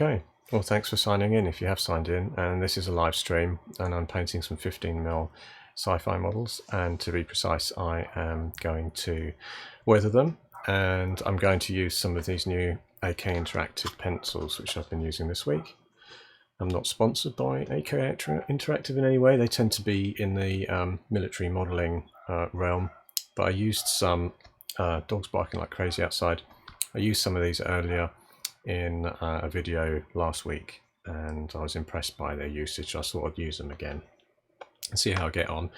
Okay, well thanks for signing in if you have signed in, and this is a live stream and I'm painting some 15mm sci-fi models, and to be precise I am going to weather them, and I'm going to use some of these new AK Interactive pencils which I've been using this week. I'm not sponsored by AK Interactive in any way, they tend to be in the military modelling realm, but I used some dogs barking like crazy outside. I used some of these earlier in a video last week and I was impressed by their usage. I thought I'd use them again and see how I get on.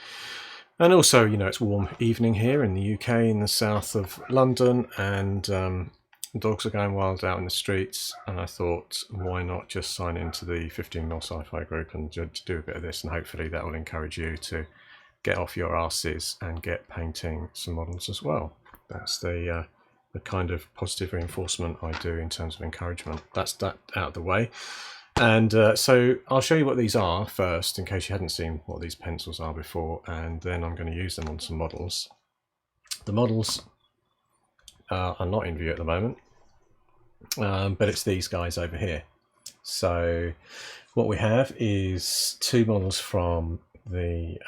And also, you know, it's warm evening here in the UK in the south of London, and the dogs are going wild out in the streets, and I thought why not just sign into the 15mm sci-fi group and do a bit of this, and hopefully that will encourage you to get off your asses and get painting some models as well. That's the kind of positive reinforcement I do in terms of encouragement. That's that out of the way. And so I'll show you what these are first, in case you hadn't seen what these pencils are before, and then I'm going to use them on some models. The models are not in view at the moment, but it's these guys over here. So what we have is two models from the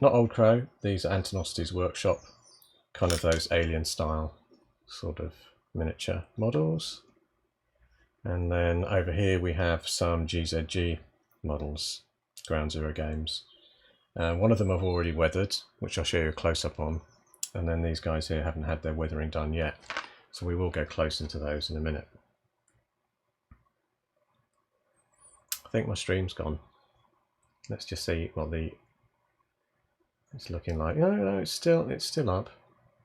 not Old Crow, these are Antonosity's Workshop, kind of those alien style sort of miniature models. And then over here we have some GZG models, Ground Zero Games. One of them I've already weathered, which I'll show you a close-up on, and then these guys here haven't had their weathering done yet, so we will go closer to those in a minute. I think my stream's gone. Let's just see what it's looking like. No, it's still up.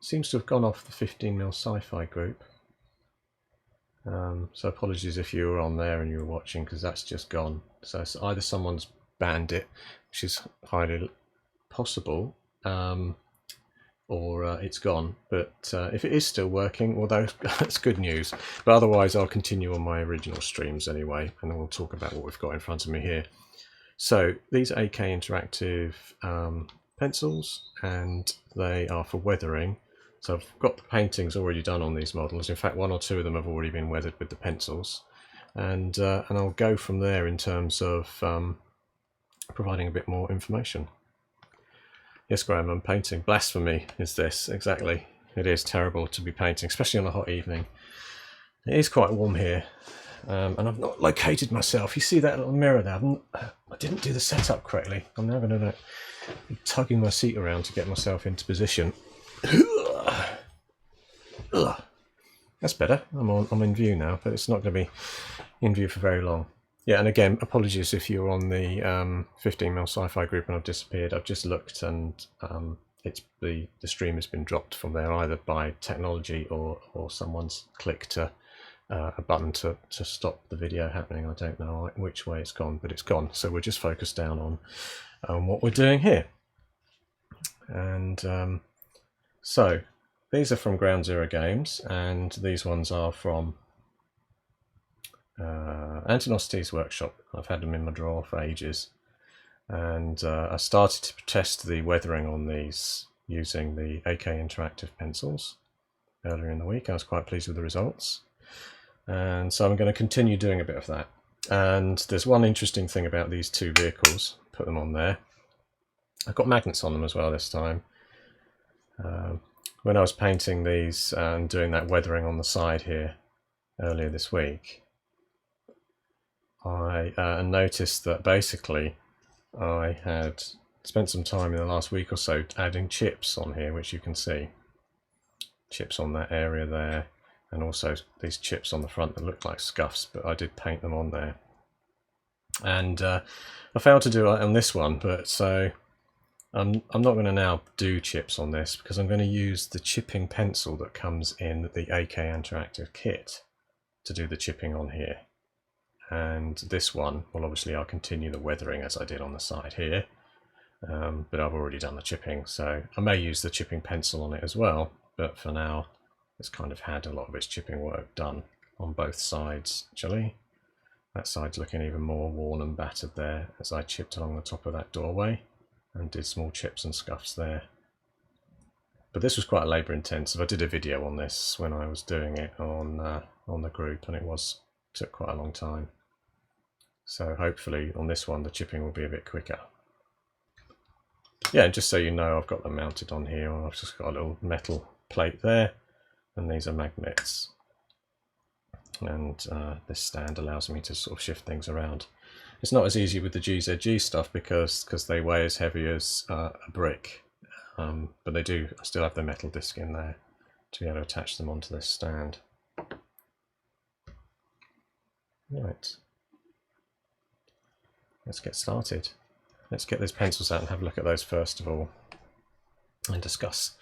It seems to have gone off the 15mm sci-fi group. So apologies if you were on there and you were watching, because that's just gone. So it's either someone's banned it, which is highly possible, or it's gone. But if it is still working, well, that's good news. But otherwise I'll continue on my original streams anyway, and then we'll talk about what we've got in front of me here. So these AK Interactive pencils, and they are for weathering. So I've got the paintings already done on these models. In fact, one or two of them have already been weathered with the pencils, and I'll go from there in terms of providing a bit more information. Yes, Graham, I'm painting. Blasphemy is this, exactly. It is terrible to be painting, especially on a hot evening. It is quite warm here, and I've not located myself. You see that little mirror there? I didn't do the setup correctly. I'm now going to be tugging my seat around to get myself into position. That's better. I'm in view now, but it's not going to be in view for very long. Yeah, and again, apologies if you're on the 15mm sci-fi group and I've disappeared. I've just looked, and it's the stream has been dropped from there, either by technology or someone's clicked a button to stop the video happening. I don't know which way it's gone, but it's gone. So we're just focused down on what we're doing here. And so these are from Ground Zero Games, and these ones are from Antonosity's Workshop. I've had them in my drawer for ages, and I started to test the weathering on these using the AK Interactive pencils earlier in the week. I was quite pleased with the results, and so I'm going to continue doing a bit of that. And there's one interesting thing about these two vehicles. Put them on there. I've got magnets on them as well this time. When I was painting these and doing that weathering on the side here earlier this week, I noticed that basically I had spent some time in the last week or so adding chips on here, which you can see. Chips on that area there, and also these chips on the front that look like scuffs, but I did paint them on there. And I failed to do it on this one, but so I'm not going to now do chips on this, because I'm going to use the chipping pencil that comes in the AK Interactive kit to do the chipping on here. And this one, well, obviously I'll continue the weathering as I did on the side here, but I've already done the chipping, so I may use the chipping pencil on it as well, but for now it's kind of had a lot of its chipping work done on both sides actually. That side's looking even more worn and battered there as I chipped along the top of that doorway and did small chips and scuffs there. But this was quite labour intensive. I did a video on this when I was doing it on the group, and it was took quite a long time. So hopefully on this one the chipping will be a bit quicker. Yeah, just so you know, I've got them mounted on here. I've just got a little metal plate there, and these are magnets. And this stand allows me to sort of shift things around. It's not as easy with the GZG stuff because they weigh as heavy as a brick, but they do still have the metal disc in there to be able to attach them onto this stand. Right, let's get started. Let's get those pencils out and have a look at those first of all and discuss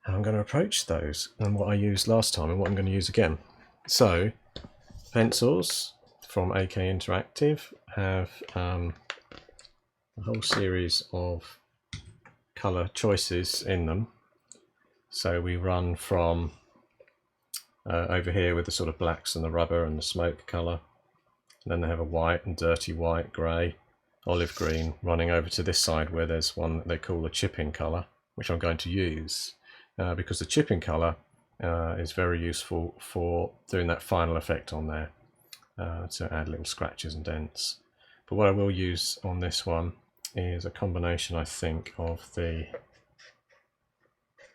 how I'm going to approach those and what I used last time and what I'm going to use again. So, pencils from AK Interactive have a whole series of colour choices in them. So we run from over here with the sort of blacks and the rubber and the smoke colour. And then they have a white and dirty white, grey, olive green, running over to this side where there's one that they call the chipping colour, which I'm going to use because the chipping colour is very useful for doing that final effect on there, to add little scratches and dents. But what I will use on this one is a combination, I think, of the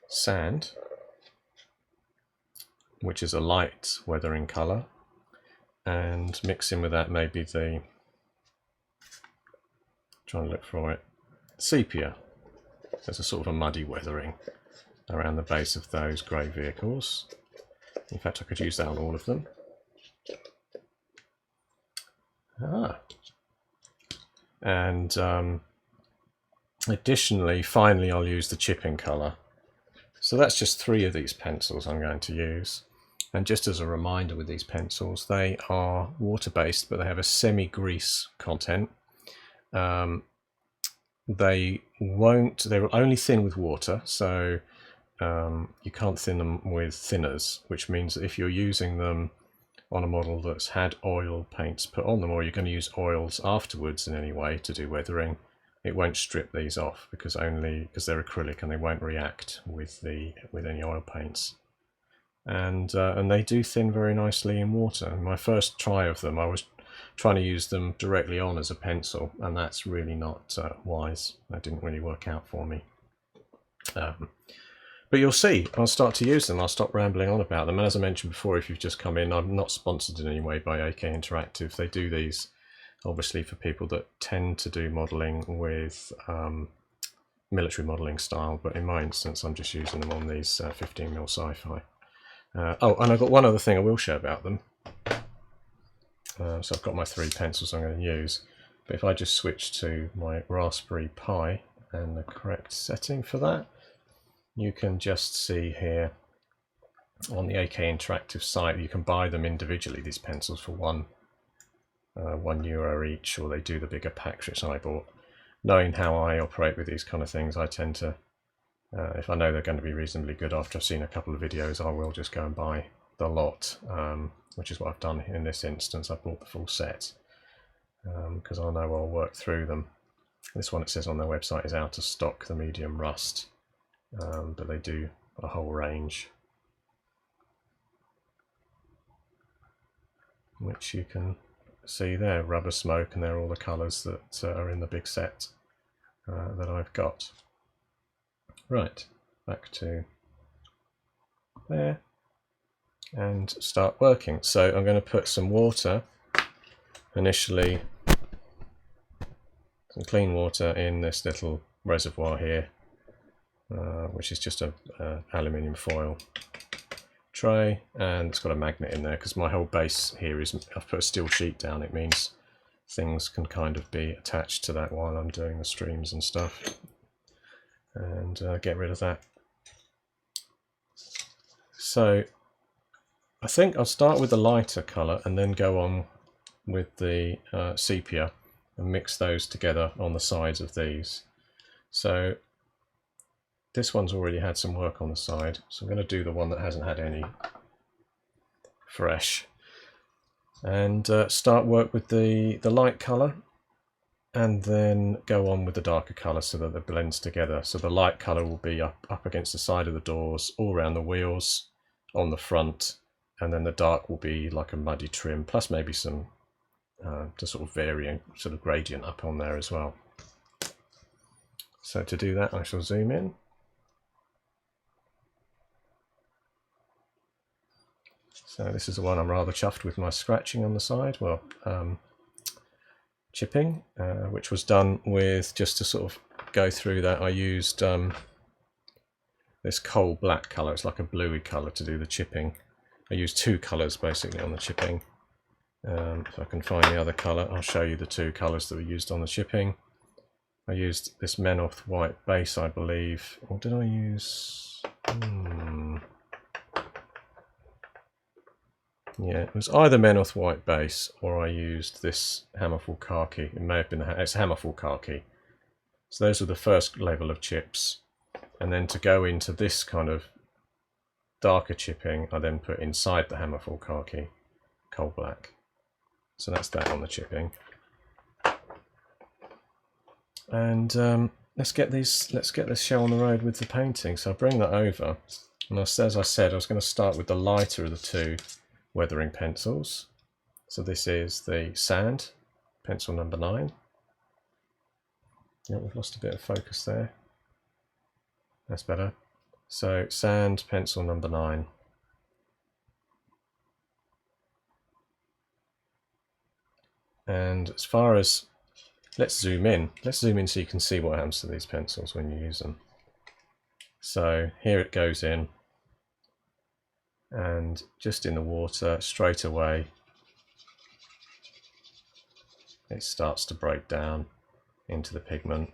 sand, which is a light weathering colour, and mixing with that maybe the, trying to look for it, sepia. There's a sort of a muddy weathering around the base of those grey vehicles. In fact, I could use that on all of them. And additionally, finally, I'll use the chipping colour. So that's just 3 of these pencils I'm going to use. And just as a reminder with these pencils, they are water-based, but they have a semi-grease content. They will only thin with water, so you can't thin them with thinners, which means that if you're using them on a model that's had oil paints put on them, or you're going to use oils afterwards in any way to do weathering, it won't strip these off because they're acrylic and they won't react with any oil paints. And they do thin very nicely in water. In my first try of them, I was trying to use them directly on as a pencil, and that's really not wise. That didn't really work out for me. But you'll see, I'll start to use them. I'll stop rambling on about them. And as I mentioned before, if you've just come in, I'm not sponsored in any way by AK Interactive. They do these obviously for people that tend to do modelling with military modelling style, but in my instance I'm just using them on these 15mm Sci-Fi. Oh, and I've got one other thing I will share about them. So I've got my 3 pencils I'm going to use, but if I just switch to my Raspberry Pi and the correct setting for that, you can just see here on the AK Interactive site, you can buy them individually, these pencils, for €1 each, or they do the bigger packs which I bought. Knowing how I operate with these kind of things, I tend to, if I know they're going to be reasonably good after I've seen a couple of videos, I will just go and buy the lot, which is what I've done in this instance. I bought the full set because I know I'll work through them. This one, it says on their website, is out of stock, the medium rust, but they do a whole range, which you can see there, rubber smoke, and they're all the colours that are in the big set that I've got. Right, back to there and start working. So I'm going to put some water initially, some clean water in this little reservoir here, which is just a aluminium foil tray, and it's got a magnet in there because my whole base here is, I've put a steel sheet down. It means things can kind of be attached to that while I'm doing the streams and stuff, and get rid of that. So I think I'll start with the lighter colour and then go on with the sepia and mix those together on the sides of these. So this one's already had some work on the side, so I'm going to do the one that hasn't had any fresh, and start work with the light colour, and then go on with the darker colour so that it blends together. So the light colour will be up against the side of the doors, all around the wheels, on the front, and then the dark will be like a muddy trim, plus maybe some just sort of varying sort of gradient up on there as well. So to do that, I shall zoom in. So this is the one I'm rather chuffed with my scratching on the side. Well, chipping, which was done with, just to sort of go through that, I used this coal black colour. It's like a bluey colour to do the chipping. I used two colours basically on the chipping. If I can find the other colour, I'll show you the two colours that were used on the chipping. I used this Menoth white base, I believe. Or did I use... Yeah, it was either Menoth white base or I used this Hammerfall khaki. It may have been it's Hammerfall khaki. So those are the first level of chips. And then to go into this kind of darker chipping, I then put inside the Hammerfall khaki coal black. So that's that on the chipping. And let's get this show on the road with the painting. So I'll bring that over, and as I said, I was going to start with the lighter of the two weathering pencils. So this is the sand pencil number 9. Yeah, we've lost a bit of focus there. That's better. So sand pencil number 9. And as far as, let's zoom in so you can see what happens to these pencils when you use them. So here it goes in, and just in the water straight away it starts to break down into the pigment.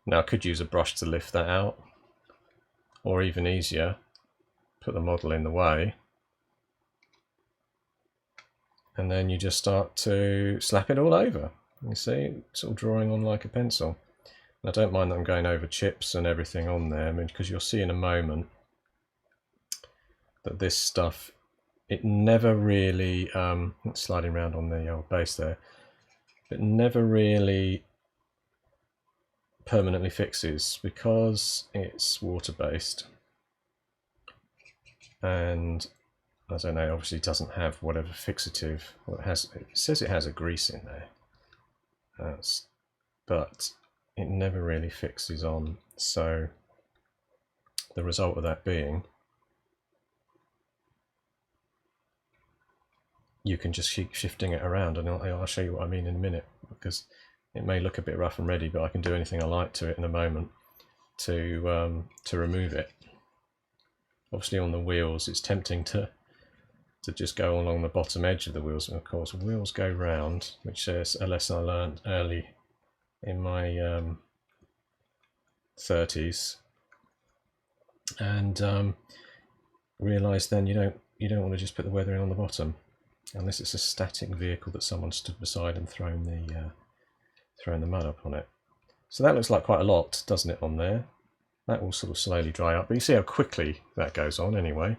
Now I could use a brush to lift that out, or even easier, put the model in the way, and then you just start to slap it all over. You see, sort of drawing on like a pencil. And I don't mind that I'm going over chips and everything on there, because you'll see in a moment that this stuff, it never really, it's sliding around on the old base there, it never really permanently fixes because it's water-based. And I don't know, obviously it doesn't have whatever fixative, well, it says it has a grease in there, but it never really fixes on. So the result of that being, you can just keep shifting it around, and I'll show you what I mean in a minute, because it may look a bit rough and ready, but I can do anything I like to it in a moment to remove it. Obviously on the wheels it's tempting to just go along the bottom edge of the wheels, and of course wheels go round, which is a lesson I learned early in my 30s, and realised then you don't want to just put the weathering on the bottom, unless it's a static vehicle that someone stood beside and thrown the mud up on it. So that looks like quite a lot, doesn't it, on there? That will sort of slowly dry up, but you see how quickly that goes on anyway.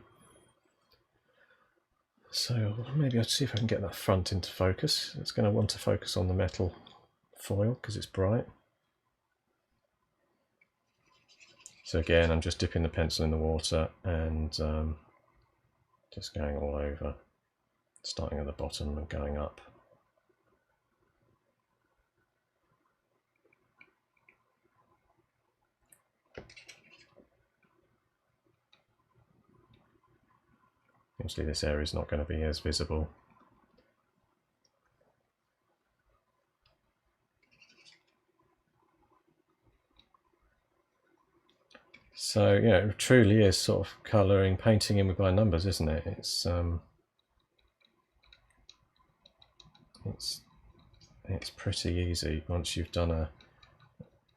So maybe I'll see if I can get that front into focus. It's going to want to focus on the metal foil because it's bright. So again, I'm just dipping the pencil in the water and just going all over, starting at the bottom and going up. Obviously this area is not going to be as visible. So yeah, it truly is sort of colouring, painting in with by numbers, isn't it? It's pretty easy once you've done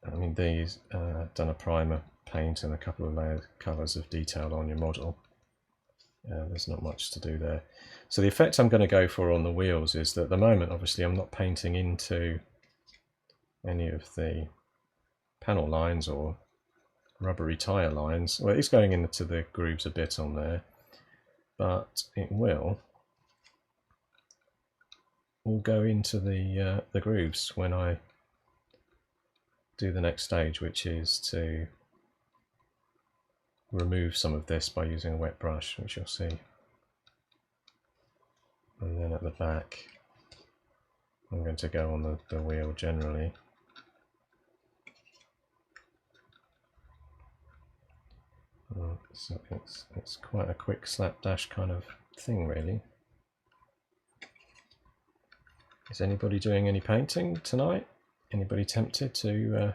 done a primer paint and a couple of colours of detail on your model. There's not much to do there. So the effect I'm going to go for on the wheels is that at the moment, obviously, I'm not painting into any of the panel lines or rubbery tyre lines. Well, it's going into the grooves a bit on there, but it will all go into the grooves when I do the next stage, which is to remove some of this by using a wet brush, which you'll see. And then at the back, I'm going to go on the wheel generally. So it's quite a quick slapdash kind of thing, really. Is anybody doing any painting tonight? Anybody tempted to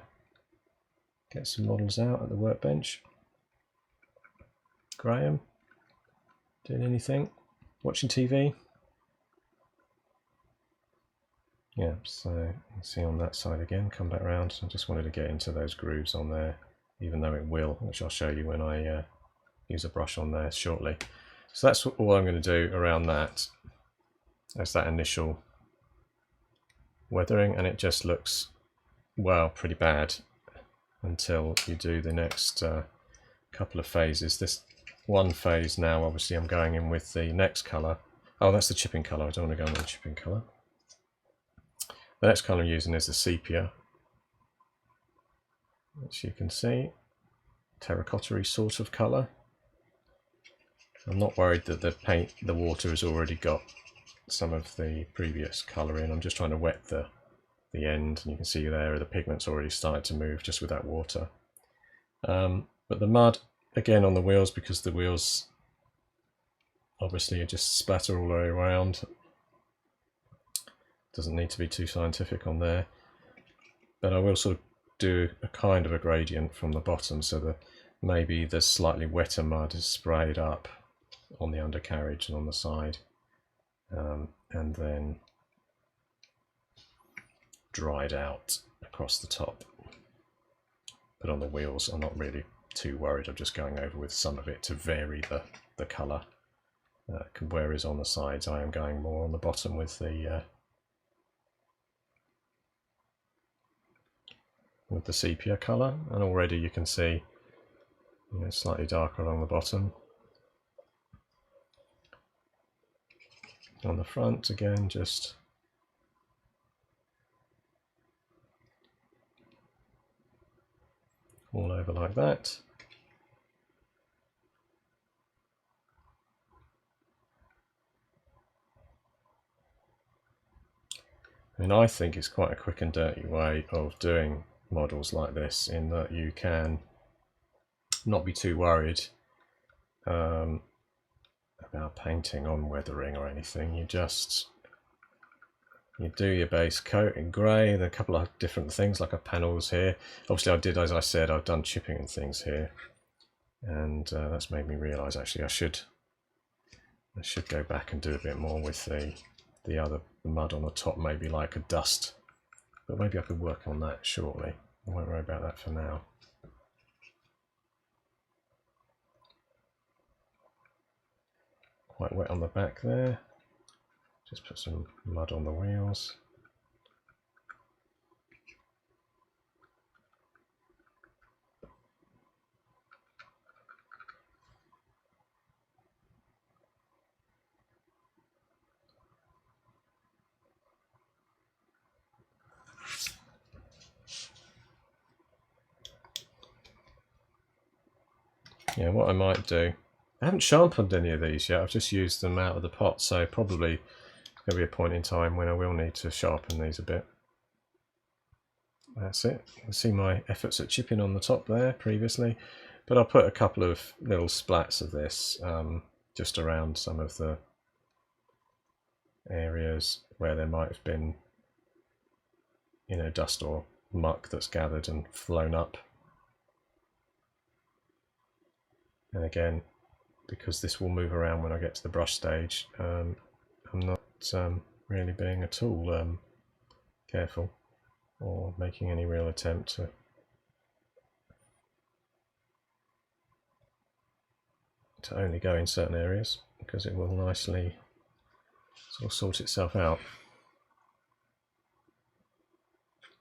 get some models out at the workbench? Graham, doing anything? Watching TV? Yeah, so you can see on that side again, come back around. I just wanted to get into those grooves on there, even though it will, which I'll show you when I use a brush on there shortly. So that's all I'm going to do around that. That's that initial weathering, and it just looks, well, pretty bad until you do the next couple of phases. This one phase now, obviously I'm going in with the next colour. Oh, that's the chipping colour. I don't want to go on the chipping colour. The next colour I'm using is the sepia, which you can see, terracotta-y sort of colour. I'm not worried that the water has already got some of the previous colour in. I'm just trying to wet the end, and you can see there the pigment's already started to move just with that water. But the mud, again on the wheels, because the wheels obviously are just splatter all the way around. Doesn't need to be too scientific on there, but I will sort of do a kind of a gradient from the bottom, so that maybe the slightly wetter mud is sprayed up on the undercarriage and on the side, and then dried out across the top. But on the wheels I'm not really too worried. I'm just going over with some of it to vary the colour, whereas on the sides I am going more on the bottom with the sepia colour, and already you can see, you know, slightly darker along the bottom. On the front again, just all over like that. And I think it's quite a quick and dirty way of doing models like this, in that you can not be too worried about painting on weathering or anything. You do your base coat in grey, and a couple of different things like a panels here. Obviously I did, as I said, I've done chipping and things here, and that's made me realise actually I should go back and do a bit more with the other mud on the top, maybe like a dust, but maybe I could work on that shortly. I won't worry about that for now. Quite wet on the back there. Just put some mud on the wheels. Yeah, what I might do, I haven't sharpened any of these yet, I've just used them out of the pot, so probably there'll be a point in time when I will need to sharpen these a bit. That's it. You can see my efforts at chipping on the top there previously, but I'll put a couple of little splats of this just around some of the areas where there might have been, you know, dust or muck that's gathered and flown up. And again, because this will move around when I get to the brush stage, I'm not really being at all careful or making any real attempt to only go in certain areas, because it will nicely sort of sort itself out.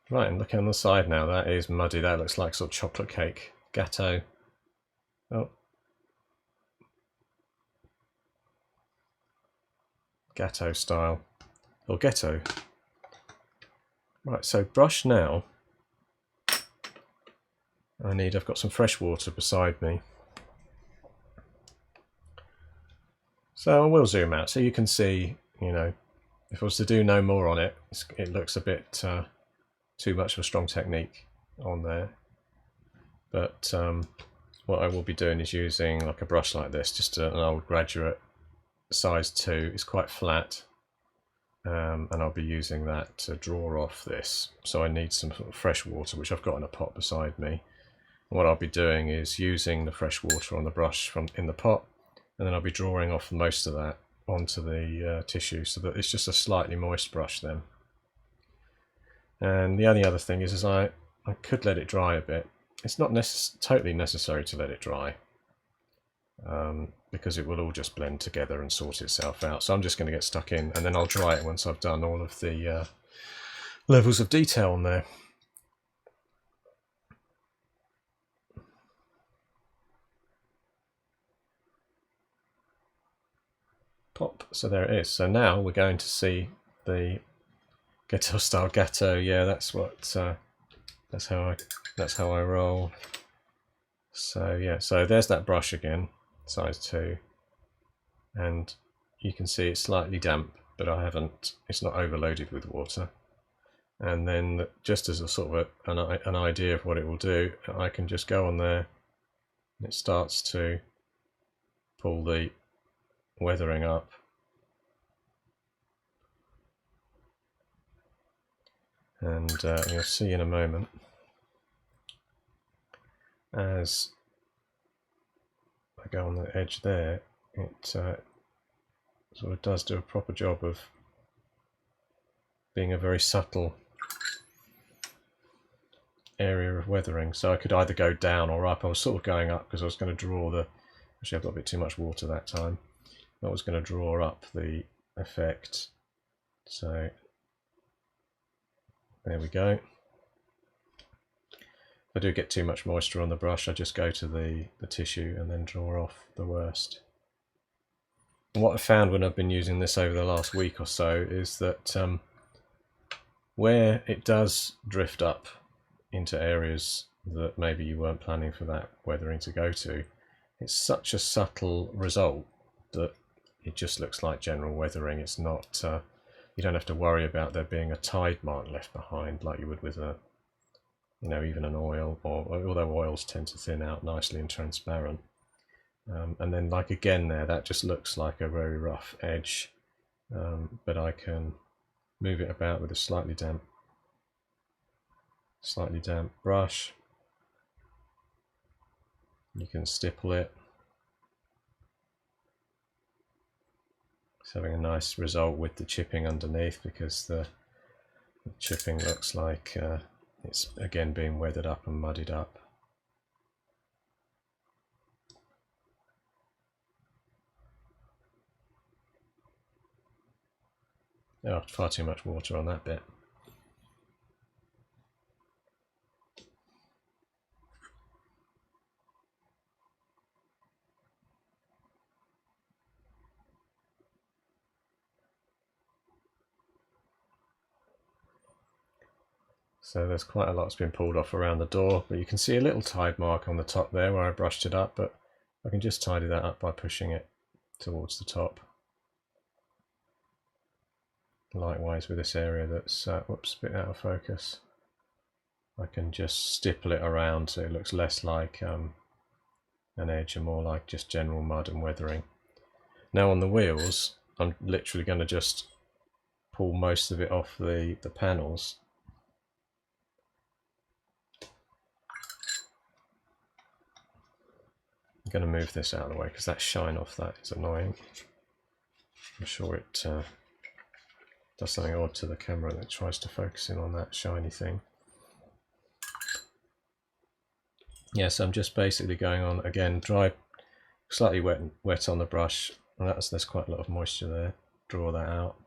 Right, and look on the side now, that is muddy. That looks like sort of chocolate cake, gâteau. Oh, gâteau style, or ghetto. Right, so brush now. I've got some fresh water beside me, So I will zoom out so you can see, you know, if I was to do no more on it, it looks a bit too much of a strong technique on there. But what I will be doing is using like a brush like this, just an old graduate size 2. It's quite flat, and I'll be using that to draw off this. So I need some sort of fresh water, which I've got in a pot beside me. And what I'll be doing is using the fresh water on the brush from in the pot, and then I'll be drawing off most of that onto the tissue so that it's just a slightly moist brush then. And the only other thing is I could let it dry a bit. It's not totally necessary to let it dry, because it will all just blend together and sort itself out. So I'm just going to get stuck in, and then I'll dry it once I've done all of the levels of detail on there. Pop. So there it is. So now we're going to see the ghetto style gatto. Yeah, that's what. That's how I roll. So yeah. So there's that brush again, size 2, and you can see it's slightly damp, but I haven't. It's not overloaded with water. And then just as a sort of an idea of what it will do, I can just go on there, and it starts to pull the weathering up. And you'll see in a moment, as I go on the edge there, it sort of does do a proper job of being a very subtle area of weathering. So I could either go down or up. I was sort of going up because I was going to draw the, actually I've got a bit too much water that time. I was going to draw up the effect. So there we go. If I do get too much moisture on the brush, I just go to the tissue and then draw off the worst. And what I found when I've been using this over the last week or so is that where it does drift up into areas that maybe you weren't planning for that weathering to go to, it's such a subtle result that it just looks like general weathering. It's not, you don't have to worry about there being a tide mark left behind like you would with a, you know, even an oil, or although oils tend to thin out nicely and transparent. And then like again there, that just looks like a very rough edge, but I can move it about with a slightly damp brush. You can stipple it. It's having a nice result with the chipping underneath, because the chipping looks like it's again being weathered up and muddied up. Oh, far too much water on that bit. So there's quite a lot that's been pulled off around the door, but you can see a little tide mark on the top there where I brushed it up, but I can just tidy that up by pushing it towards the top. Likewise with this area that's, whoops, a bit out of focus. I can just stipple it around so it looks less like an edge and more like just general mud and weathering. Now on the wheels, I'm literally going to just pull most of it off the panels. I'm going to move this out of the way because that shine off that is annoying. I'm sure it does something odd to the camera that tries to focus in on that shiny thing. Yes, I'm just basically going on again, dry, slightly wet on the brush, and there's quite a lot of moisture there. Draw that out.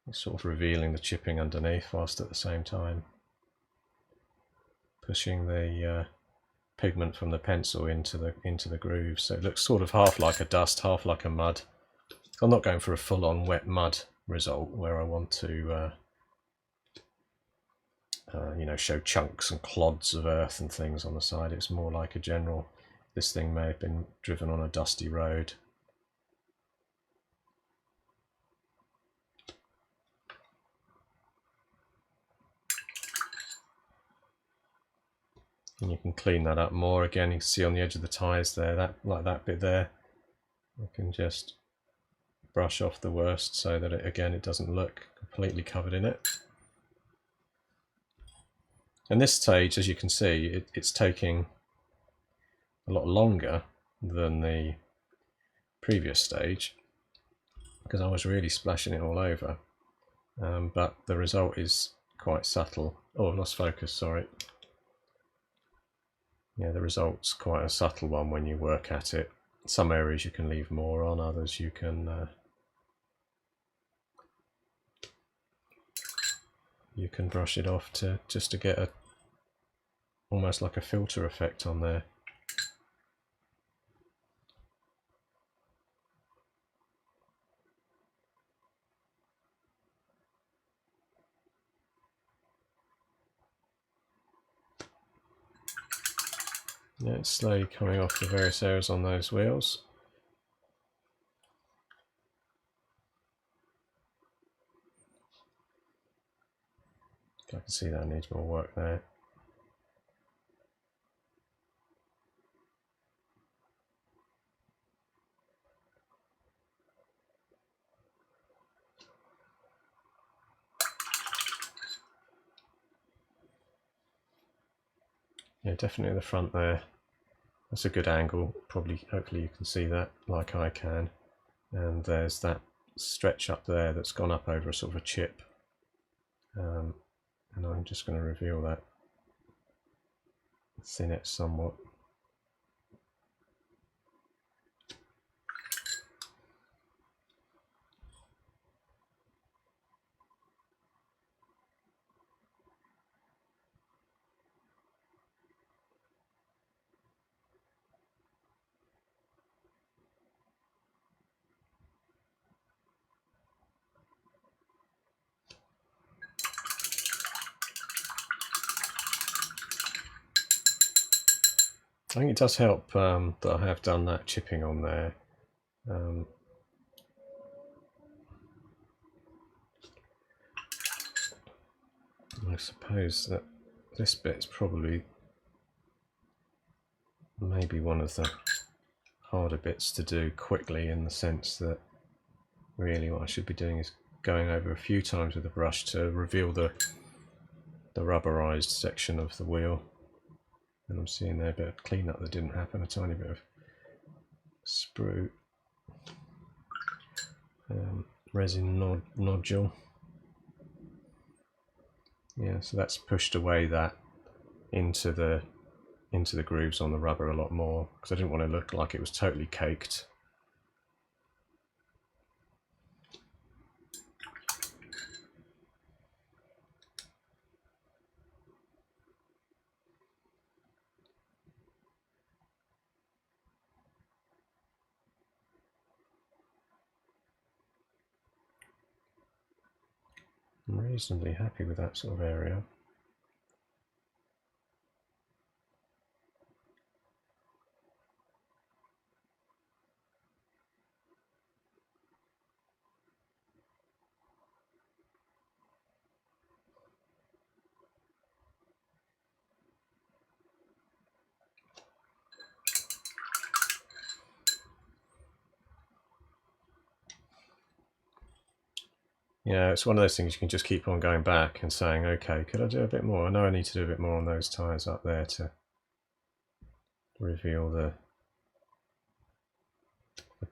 It's sort of revealing the chipping underneath whilst at the same time pushing the pigment from the pencil into the grooves, so it looks sort of half like a dust, half like a mud. I'm not going for a full-on wet mud result where I want to you know, show chunks and clods of earth and things on the side. It's more like a general, this thing may have been driven on a dusty road. And you can clean that up more. Again, you can see on the edge of the tyres there, that like that bit there, I can just brush off the worst so that it doesn't look completely covered in it. And this stage, as you can see, it's taking a lot longer than the previous stage because I was really splashing it all over, but the result is quite subtle. Oh, I've lost focus, sorry. Yeah, the result's quite a subtle one when you work at it. Some areas you can leave more on, others you can brush it off just to get a almost like a filter effect on there. Yeah, it's slowly coming off the various areas on those wheels. I can see that needs more work there. Yeah, definitely the front there. That's a good angle. Probably, hopefully you can see that like I can. And there's that stretch up there that's gone up over a sort of a chip. And I'm just going to reveal that, thin it somewhat. I think it does help that I have done that chipping on there. I suppose that this bit's probably maybe one of the harder bits to do quickly, in the sense that really what I should be doing is going over a few times with the brush to reveal the rubberized section of the wheel. And I'm seeing there a bit of cleanup that didn't happen, a tiny bit of sprue, resin nodule. Yeah, so that's pushed away that into the grooves on the rubber a lot more, because I didn't want to look like it was totally caked. I'm reasonably happy with that sort of area. Yeah, it's one of those things you can just keep on going back and saying, okay, could I do a bit more? I know I need to do a bit more on those tyres up there to reveal the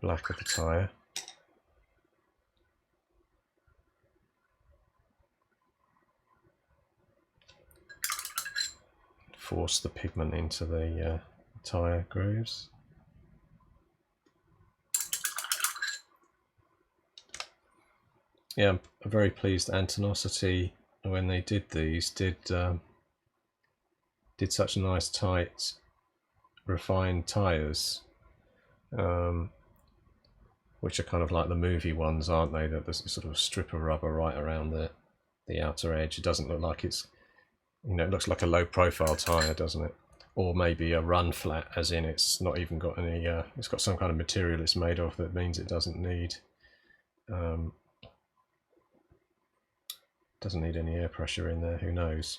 black of the tyre. Force the pigment into the tyre grooves. Yeah, I'm very pleased Antinosity, when they did these, did such nice tight refined tyres, which are kind of like the movie ones, aren't they? That there's a sort of strip of rubber right around the outer edge. It doesn't look like it's You know, it looks like a low profile tyre, doesn't it? Or maybe a run flat, as in it's not even got any, it's got some kind of material it's made of that means it doesn't need any air pressure in there, who knows.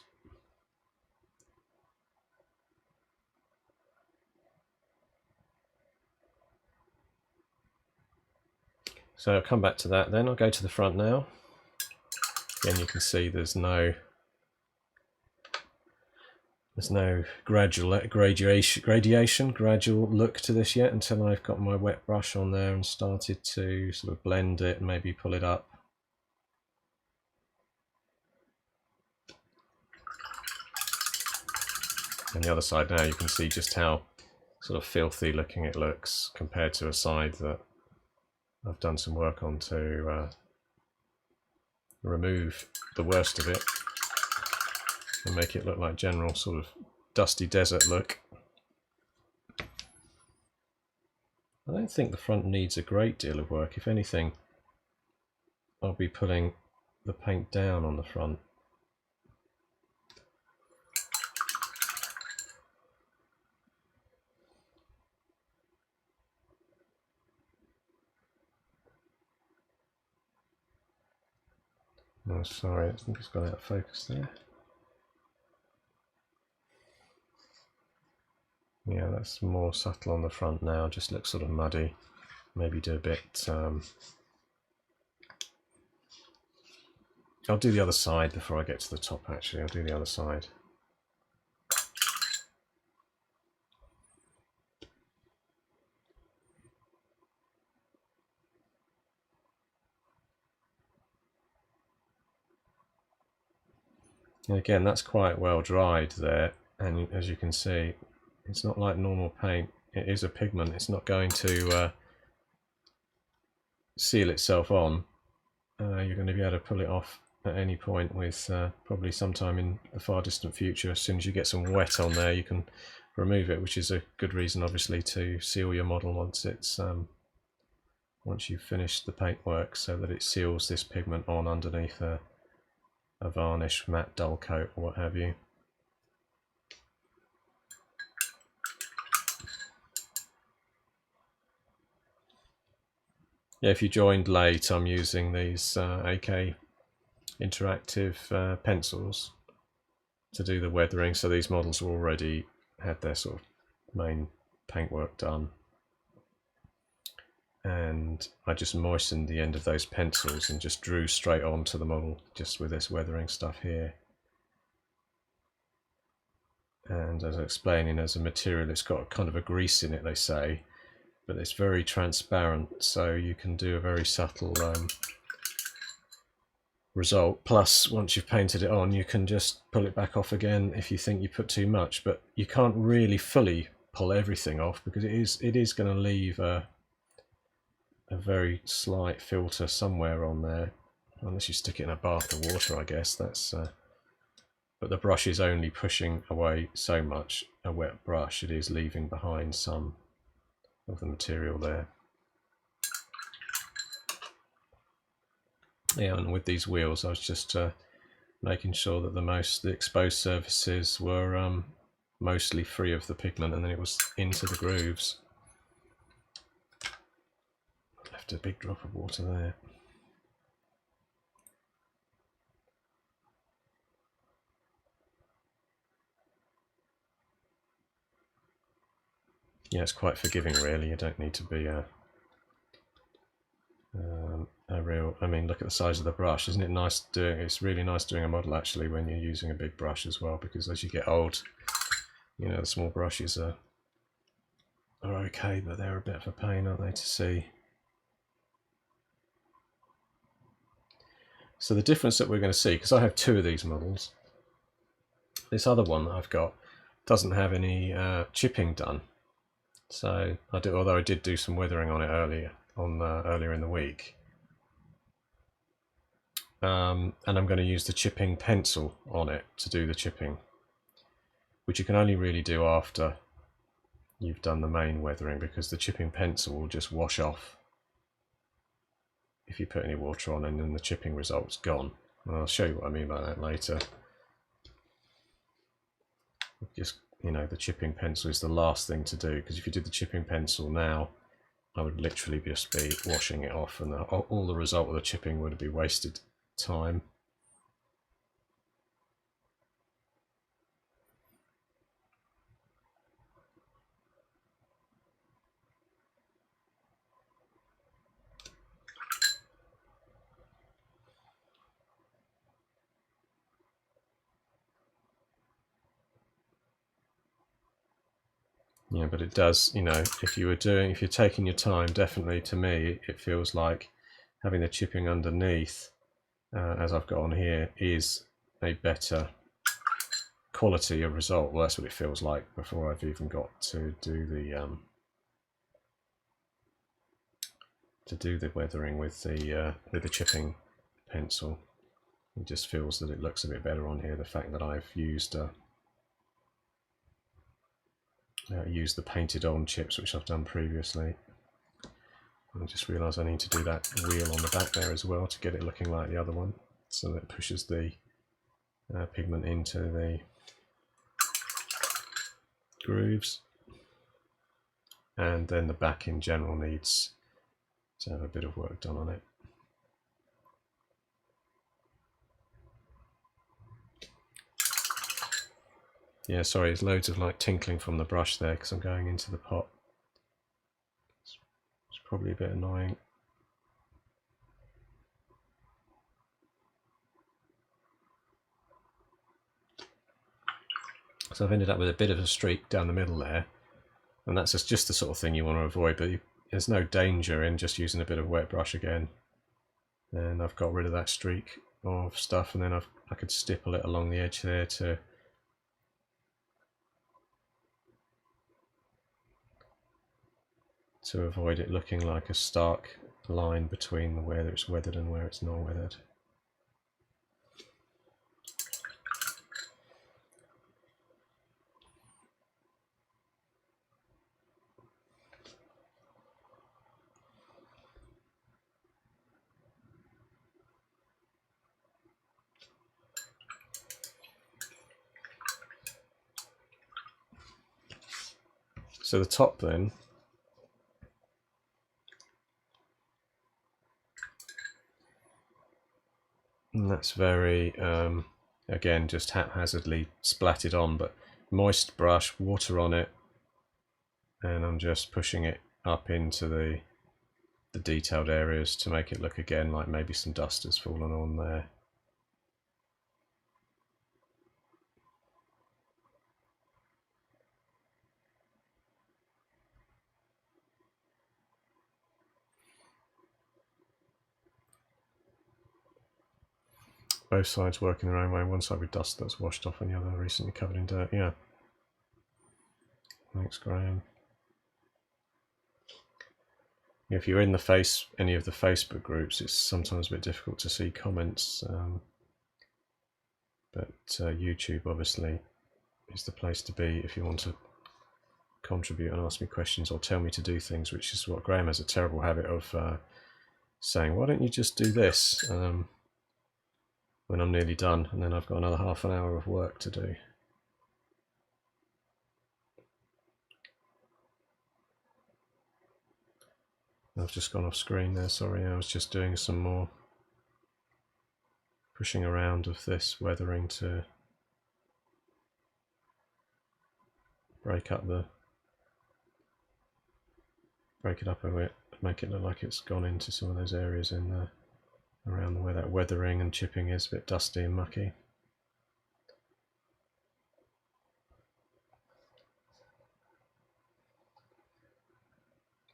So I'll come back to that then. I'll go to the front now. Again, you can see there's no gradual look to this yet, until I've got my wet brush on there and started to sort of blend it and maybe pull it up. And the other side now, you can see just how sort of filthy looking it looks compared to a side that I've done some work on to remove the worst of it and make it look like general sort of dusty desert look. I don't think the front needs a great deal of work. If anything, I'll be pulling the paint down on the front. Oh, sorry, I think it's got out of focus there. Yeah, that's more subtle on the front now, just looks sort of muddy. Maybe do a bit... I'll do the other side before I get to the top, actually. I'll do the other side. And again, that's quite well dried there, and as you can see, it's not like normal paint. It is a pigment. It's not going to seal itself on. You're going to be able to pull it off at any point with probably sometime in the far distant future. As soon as you get some wet on there, you can remove it, which is a good reason, obviously, to seal your model once it's once you've finished the paintwork, so that it seals this pigment on underneath a varnish, matte dull coat, or what have you. Yeah, if you joined late, I'm using these AK interactive pencils to do the weathering, so these models already had their sort of main paintwork done, and I just moistened the end of those pencils and just drew straight onto the model just with this weathering stuff here. And as I was explaining, as a material, it's got kind of a grease in it, they say, but it's very transparent, so you can do a very subtle result. Plus, once you've painted it on, you can just pull it back off again if you think you put too much, but you can't really fully pull everything off because it is going to leave a very slight filter somewhere on there, unless you stick it in a bath of water, I guess. That's but the brush is only pushing away so much. A wet brush, it is leaving behind some of the material there. Yeah, and with these wheels, I was just making sure that the exposed surfaces were mostly free of the pigment, and then it was into the grooves. Left a big drop of water there. Yeah, it's quite forgiving, really. You don't need to be a real... I mean, look at the size of the brush. Isn't it nice doing... It's really nice doing a model, actually, when you're using a big brush as well, because as you get old, you know, the small brushes are okay, but they're a bit of a pain, aren't they, to see. So the difference that we're going to see, because I have two of these models, this other one that I've got doesn't have any chipping done. So although I did do some weathering on it earlier in the week, and I'm going to use the chipping pencil on it to do the chipping, which you can only really do after you've done the main weathering, because the chipping pencil will just wash off if you put any water on, and then the chipping result's gone. And I'll show you what I mean by that later. just, you know, the chipping pencil is the last thing to do, because if you did the chipping pencil now, I would literally just be washing it off, and all the result of the chipping would be wasted time. Yeah, but it does, you know, if you're taking your time, definitely to me, it feels like having the chipping underneath, as I've got on here, is a better quality of result. Well, that's what it feels like before I've even got to do the weathering with the chipping pencil. It just feels that it looks a bit better on here. The fact that I've used the painted on chips, which I've done previously. I just realised I need to do that wheel on the back there as well to get it looking like the other one, so that it pushes the pigment into the grooves. And then the back in general needs to have a bit of work done on it. Yeah, sorry, there's loads of like tinkling from the brush there because I'm going into the pot. It's probably a bit annoying. So I've ended up with a bit of a streak down the middle there, and that's just the sort of thing you want to avoid, but there's no danger in just using a bit of wet brush again. And I've got rid of that streak of stuff, and then I could stipple it along the edge there to avoid it looking like a stark line between where it's weathered and where it's not weathered. So the top then, and that's very, again, just haphazardly splatted on, but moist brush, water on it, and I'm just pushing it up into the detailed areas to make it look again like maybe some dust has fallen on there. Both sides working their own way. One side with dust that's washed off and the other recently covered in dirt. Yeah. Thanks, Graham. If you're in any of the Facebook groups, it's sometimes a bit difficult to see comments, but YouTube obviously is the place to be if you want to contribute and ask me questions or tell me to do things, which is what Graham has a terrible habit of saying, why don't you just do this, when I'm nearly done, and then I've got another half an hour of work to do. I've just gone off screen there, sorry, I was just doing some more pushing around of this weathering to break it up a bit, make it look like it's gone into some of those areas in there around where that weathering and chipping is a bit dusty and mucky.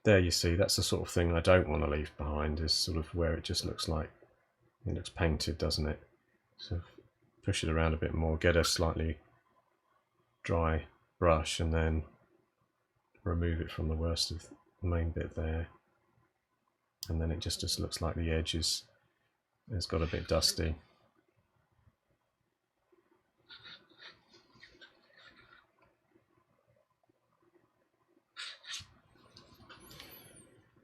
There you see, that's the sort of thing I don't want to leave behind, is sort of where it just looks like it looks painted, doesn't it? So push it around a bit more, get a slightly dry brush, and then remove it from the worst of the main bit there, and then it just looks like the edge has got a bit dusty.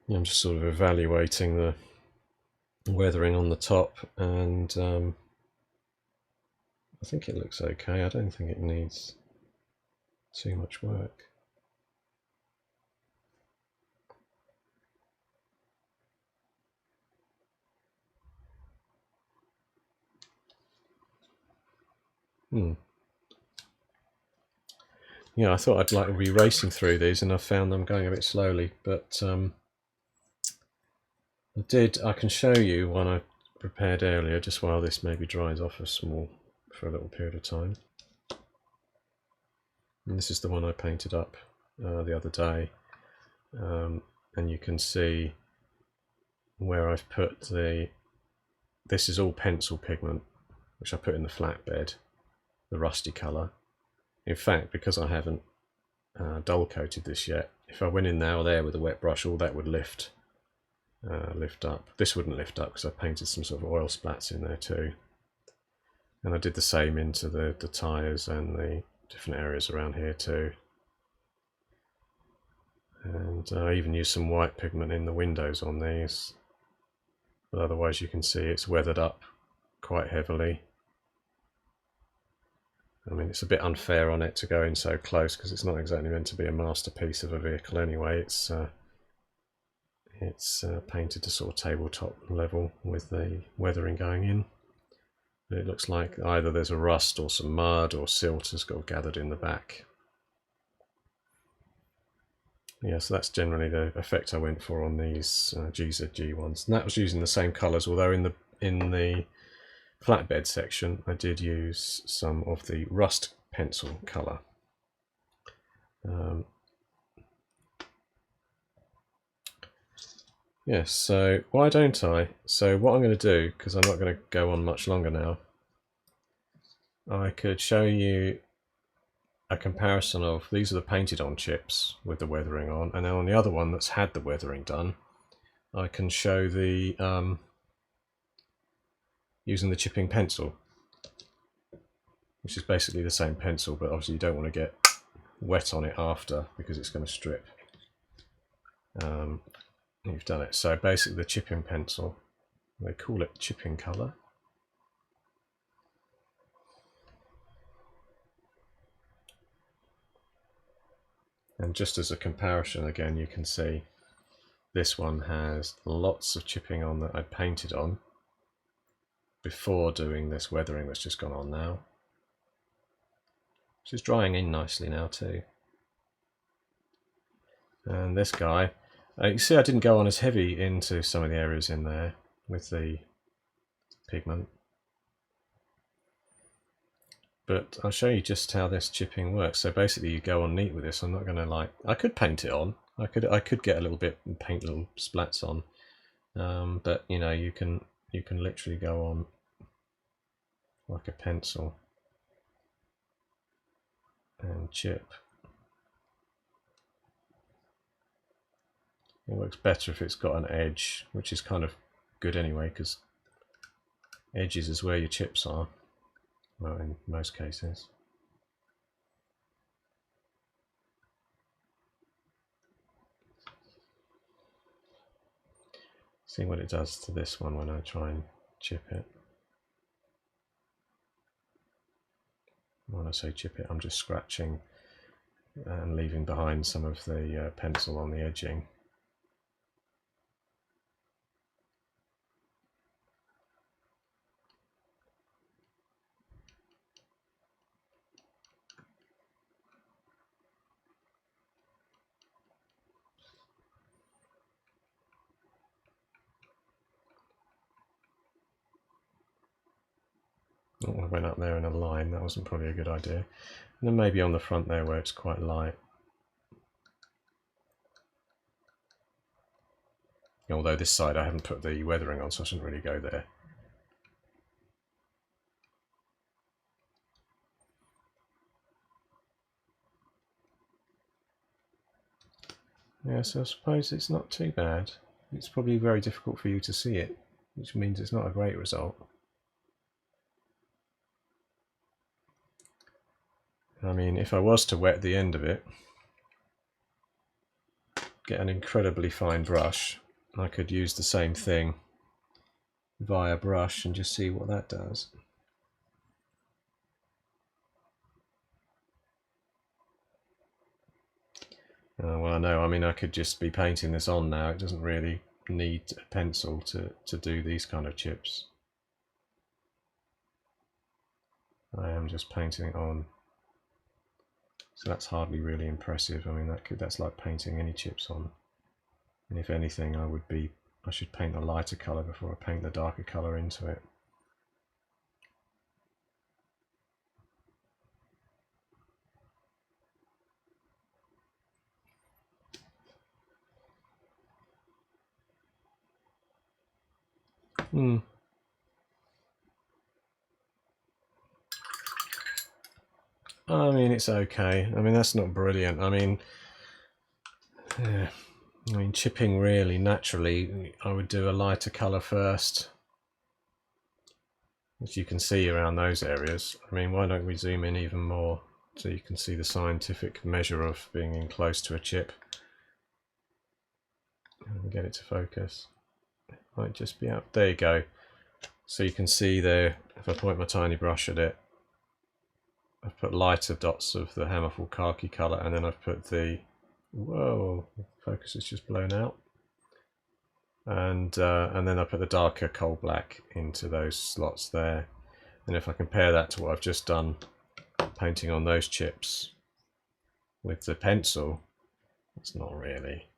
I'm just sort of evaluating the weathering on the top, and I think it looks okay. I don't think it needs too much work. Yeah, I thought I'd like to be racing through these, and I found them going a bit slowly, but I can show you one I prepared earlier, just while this maybe dries off for a little period of time. And this is the one I painted up the other day, and you can see where I've put this is all pencil pigment, which I put in the flatbed, the rusty colour. In fact, because I haven't dull coated this yet, if I went in now or there with a wet brush, all that would lift up. This wouldn't lift up because I painted some sort of oil splats in there too. And I did the same into the tyres and the different areas around here too. And I even used some white pigment in the windows on these. But otherwise you can see it's weathered up quite heavily. I mean, it's a bit unfair on it to go in so close because it's not exactly meant to be a masterpiece of a vehicle anyway. It's painted to sort of tabletop level with the weathering going in. But it looks like either there's a rust or some mud or silt has got gathered in the back. Yeah, so that's generally the effect I went for on these GZG ones. And that was using the same colours, although in the flatbed section I did use some of the rust pencil colour. Yes, so why don't I? So what I'm going to do, because I'm not going to go on much longer now, I could show you a comparison of these are the painted on chips with the weathering on, and then on the other one that's had the weathering done, I can show the using the chipping pencil, which is basically the same pencil, but obviously you don't want to get wet on it after because it's going to strip. You've done it. So basically the chipping pencil, they call it chipping colour. And just as a comparison again, you can see this one has lots of chipping on that I painted on before doing this weathering that's just gone on now. Which is drying in nicely now too. And this guy, you see I didn't go on as heavy into some of the areas in there with the pigment. But I'll show you just how this chipping works. So basically you go on neat with this. I'm not going to I could paint it on. I could get a little bit and paint little splats on. But you know, you can literally go on like a pencil and chip. It works better if it's got an edge, which is kind of good anyway, because edges is where your chips are, well, in most cases. See what it does to this one when I try and chip it. When I say chip it, I'm just scratching and leaving behind some of the pencil on the edging. Oh, I went up there in a line, that wasn't probably a good idea. And then maybe on the front there where it's quite light. Although this side I haven't put the weathering on, so I shouldn't really go there. Yeah, so I suppose it's not too bad. It's probably very difficult for you to see it, which means it's not a great result. I mean, if I was to wet the end of it, get an incredibly fine brush, I could use the same thing via brush and just see what that does. Well, I know, I mean, I could just be painting this on now. It doesn't really need a pencil to do these kind of chips. I am just painting it on. So that's hardly really impressive. I mean, that's like painting any chips on. And if anything, I should paint the lighter colour before I paint the darker colour into it. I mean, it's okay. I mean, that's not brilliant. I mean, yeah. I mean, chipping really, naturally, I would do a lighter colour first. As you can see around those areas. I mean, why don't we zoom in even more so you can see the scientific measure of being in close to a chip. And get it to focus. It might just be out. There you go. So you can see there, if I point my tiny brush at it, I've put lighter dots of the Hammerfall khaki colour, and then I've put the, whoa, focus is just blown out. And then I put the darker coal black into those slots there. And if I compare that to what I've just done, painting on those chips with the pencil, it's not really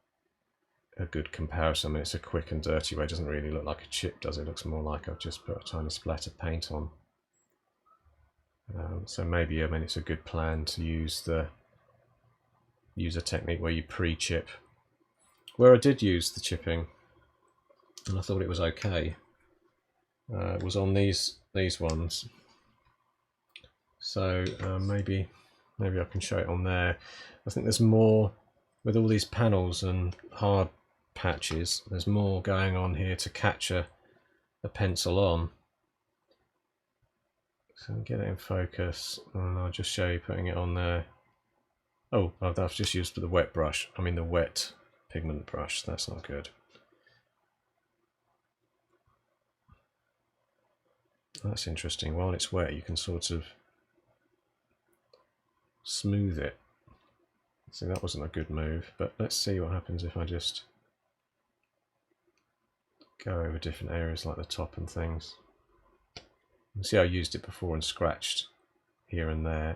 a good comparison. I mean, it's a quick and dirty way. It doesn't really look like a chip, does it? It looks more like I've just put a tiny splatter of paint on. So maybe, I mean, it's a good plan to use a technique where you pre-chip. Where I did use the chipping, and I thought it was okay, it was on these ones. So maybe I can show it on there. I think there's more with all these panels and hard patches. There's more going on here to catch a pencil on. So get it in focus, and I'll just show you putting it on there. Oh, I've just used the wet brush. I mean the wet pigment brush. That's not good. That's interesting. While it's wet, you can sort of smooth it. So that wasn't a good move, but let's see what happens if I just go over different areas like the top and things. You see I used it before and scratched here and there.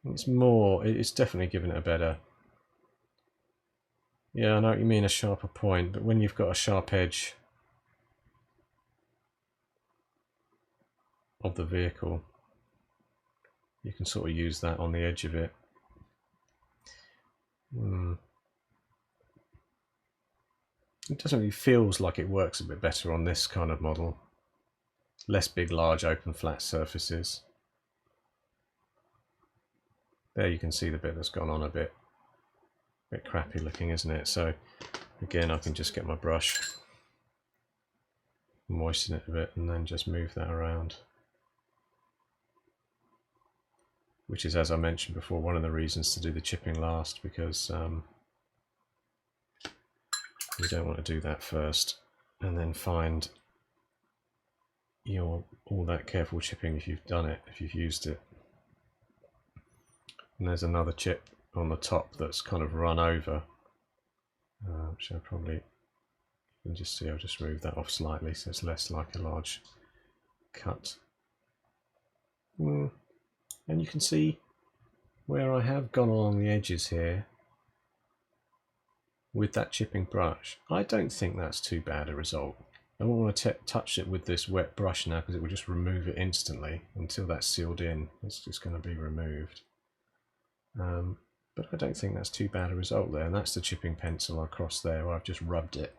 It's definitely given it a better. Yeah, I know what you mean, a sharper point, but when you've got a sharp edge of the vehicle, you can sort of use that on the edge of it. It definitely feels like it works a bit better on this kind of model. Less big, large, open, flat surfaces. There you can see the bit that's gone on a bit crappy looking, isn't it? So again, I can just get my brush, moisten it a bit, and then just move that around. Which is, as I mentioned before, one of the reasons to do the chipping last, because you don't want to do that first and then find you're all that careful chipping if you've done it, if you've used it. And there's another chip on the top that's kind of run over, which I probably, you can just see, I'll just move that off slightly so it's less like a large cut. And you can see where I have gone along the edges here with that chipping brush. I don't think that's too bad a result. I won't want to touch it with this wet brush now because it will just remove it instantly. Until that's sealed in, it's just going to be removed. But I don't think that's too bad a result there, and that's the chipping pencil across there where I've just rubbed it,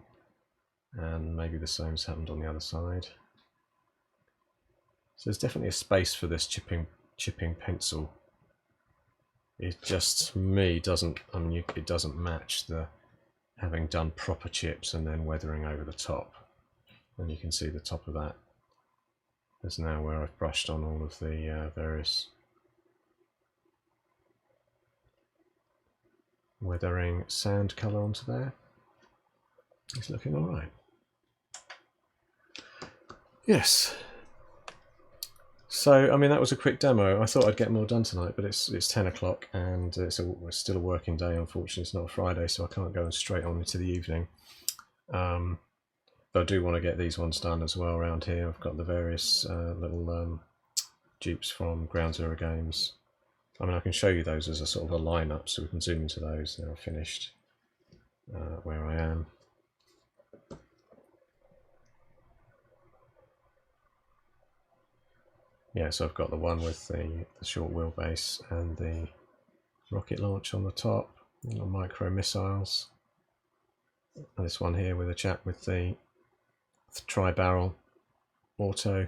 and maybe the same's happened on the other side. So there's definitely a space for this chipping pencil. It just, to me, doesn't, I mean, it doesn't match the having done proper chips and then weathering over the top. And you can see the top of that is now where I've brushed on all of the various weathering sand colour onto there. It's looking alright. Yes. So, I mean, that was a quick demo. I thought I'd get more done tonight, but it's 10 o'clock and it's still a working day. Unfortunately, it's not a Friday, so I can't go straight on into the evening. But I do want to get these ones done as well around here. I've got the various little dupes from Ground Zero Games. I mean, I can show you those as a sort of a lineup, so we can zoom into those. They're finished where I am. Yeah, so I've got the one with the short wheelbase and the rocket launch on the top, little micro missiles. And this one here with a chap with the tri-barrel auto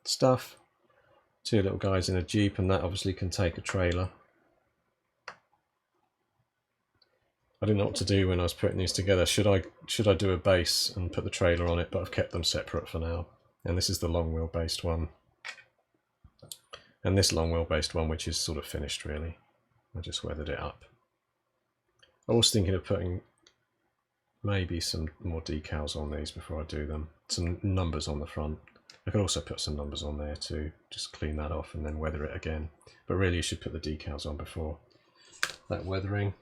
stuff. Two little guys in a Jeep, and that obviously can take a trailer. I didn't know what to do when I was putting these together. Should I do a base and put the trailer on it, but I've kept them separate for now. And this is the long wheel based one. And this long wheel based one, which is sort of finished really. I just weathered it up. I was thinking of putting maybe some more decals on these before I do them. Some numbers on the front. I could also put some numbers on there to just clean that off and then weather it again. But really you should put the decals on before that weathering.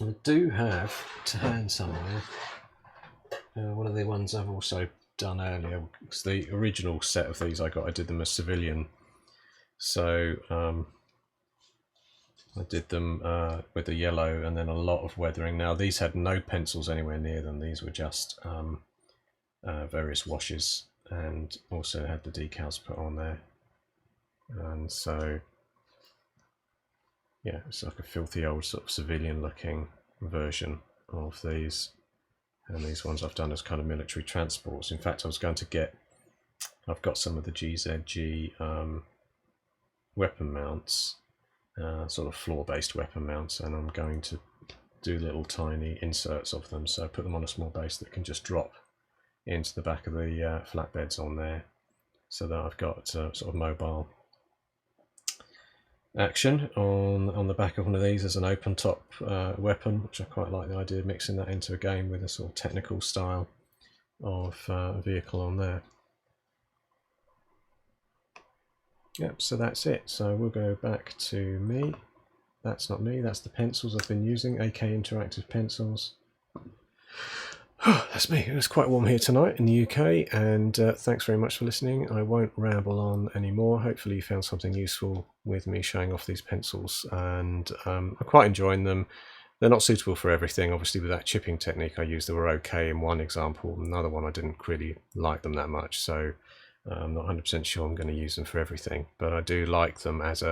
I do have to hand somewhere one of the ones I've also done earlier. It's the original set of these I did them as civilian. So I did them with the yellow and then a lot of weathering. Now these had no pencils anywhere near them. These were just various washes, and also had the decals put on there. And so yeah, it's like a filthy old sort of civilian looking version of these. And these ones I've done as kind of military transports. In fact, I was going to get, I've got some of the GZG weapon mounts, sort of floor-based weapon mounts, and I'm going to do little tiny inserts of them. So I put them on a small base that can just drop into the back of the flatbeds on there, so that I've got sort of mobile action on the back of one of these as an open top weapon, which I quite like the idea of mixing that into a game with a sort of technical style of vehicle on there. Yep, so that's it. So we'll go back to me. That's not me, that's the pencils I've been using, AK Interactive pencils. That's me. It's quite warm here tonight in the UK, and thanks very much for listening. I won't ramble on anymore. Hopefully you found something useful with me showing off these pencils, and I'm quite enjoying them. They're not suitable for everything. Obviously with that chipping technique I used, they were okay in one example. Another one I didn't really like them that much, so I'm not 100% sure I'm going to use them for everything, but I do like them as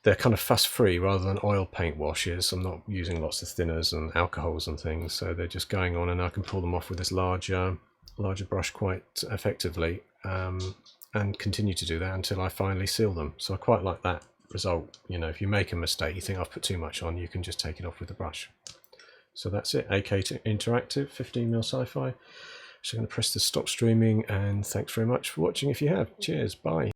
they're kind of fuss-free rather than oil paint washes. I'm not using lots of thinners and alcohols and things, so they're just going on, and I can pull them off with this larger brush quite effectively, and continue to do that until I finally seal them. So I quite like that result. You know, if you make a mistake, you think I've put too much on, you can just take it off with the brush. So that's it. AK Interactive 15mm Sci-Fi. So I'm going to press the stop streaming, and thanks very much for watching if you have. Cheers, bye.